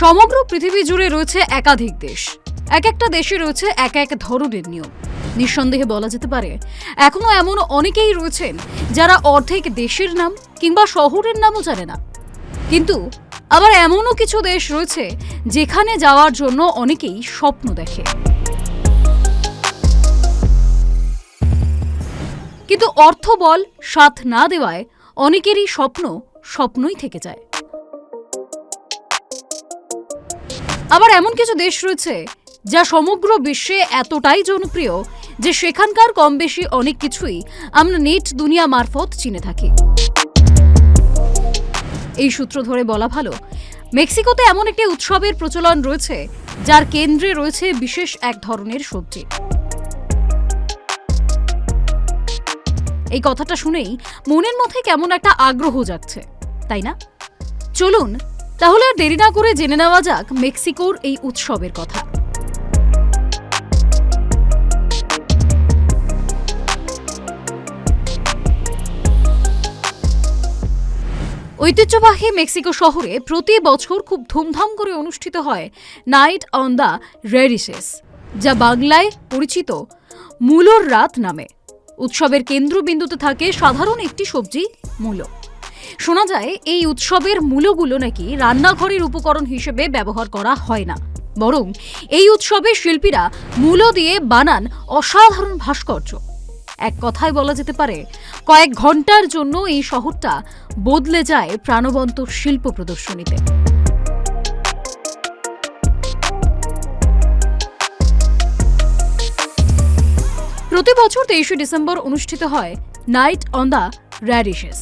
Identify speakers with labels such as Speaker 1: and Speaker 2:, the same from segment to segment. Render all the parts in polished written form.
Speaker 1: সমগ্র পৃথিবী জুড়ে রয়েছে একাধিক দেশ, এক একটা দেশে রয়েছে এক এক ধরনের নিয়ম। নিঃসন্দেহে বলা যেতে পারে এখনো এমন অনেকেই রয়েছেন যারা অর্ধেক দেশের নাম কিংবা শহরের নামও জানে না। কিন্তু আবার এমনও কিছু দেশ রয়েছে যেখানে যাওয়ার জন্য অনেকেই স্বপ্ন দেখে, কিন্তু অর্থবল সাথ না দেওয়ায় অনেকেরই স্বপ্নই থেকে যায়। আবার এমন কিছু দেশ রয়েছে যা সমগ্র বিশ্বে এতটাই জনপ্রিয় যে সেখানকার কম বেশি অনেক কিছুই আমরা নেট দুনিয়া মারফত চিনে থাকি। এই সূত্র ধরে বলা ভালো, মেক্সিকোতে এমন একটি উৎসবের প্রচলন রয়েছে যার কেন্দ্রে রয়েছে বিশেষ এক ধরনের সবজি। এই কথাটা শুনেই মনের মধ্যে কেমন একটা আগ্রহ জাগছে, তাই না? চলুন তাহলে আর দেরি না করে জেনে নেওয়া যাক মেক্সিকোর এই উৎসবের কথা। ঐতিহ্যবাহী মেক্সিকো শহরে প্রতি বছর খুব ধুমধাম করে অনুষ্ঠিত হয় নাইট অন দ্য রেডিশেস, যা বাংলায় পরিচিত মূলোর রাত নামে। উৎসবের কেন্দ্রবিন্দুতে থাকে সাধারণ একটি সবজি মূলো। শোনা যায় এই উৎসবের মূলোগুলো নাকি রান্নাঘরের উপকরণ হিসেবে ব্যবহার করা হয় না, বরং এই উৎসবে শিল্পীরা মূলো দিয়ে বানান অসাধারণ ভাস্কর্য। এক কথায় বলা যেতে পারে কয়েক ঘন্টার জন্য এই শহরটা বদলে যায় প্রাণবন্ত শিল্প প্রদর্শনীতে। প্রতি বছর 23শে ডিসেম্বর অনুষ্ঠিত হয় নাইট অন দ্য রেডিশেস।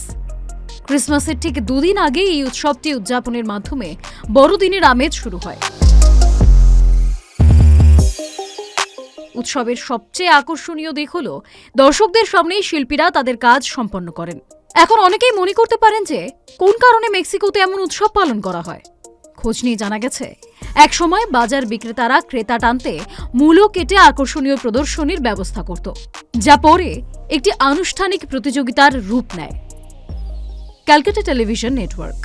Speaker 1: ক্রিসমাসের ঠিক দুদিন আগে এই উৎসবটি উদযাপনের মাধ্যমে বড়দিনের আমেজ শুরু হয়। উৎসবের সবচেয়ে আকর্ষণীয় দিক হল দর্শকদের সামনেই শিল্পীরা তাদের কাজ সম্পন্ন করেন। এখন অনেকেই মনে করতে পারেন যে কোন কারণে মেক্সিকোতে এমন উৎসব পালন করা হয়। খোঁজ নিয়ে জানা গেছে একসময় বাজার বিক্রেতারা ক্রেতা টানতে মূলো কেটে আকর্ষণীয় প্রদর্শনীর ব্যবস্থা করত, যা পরে একটি আনুষ্ঠানিক প্রতিযোগিতার রূপ নেয়। Calcutta television network.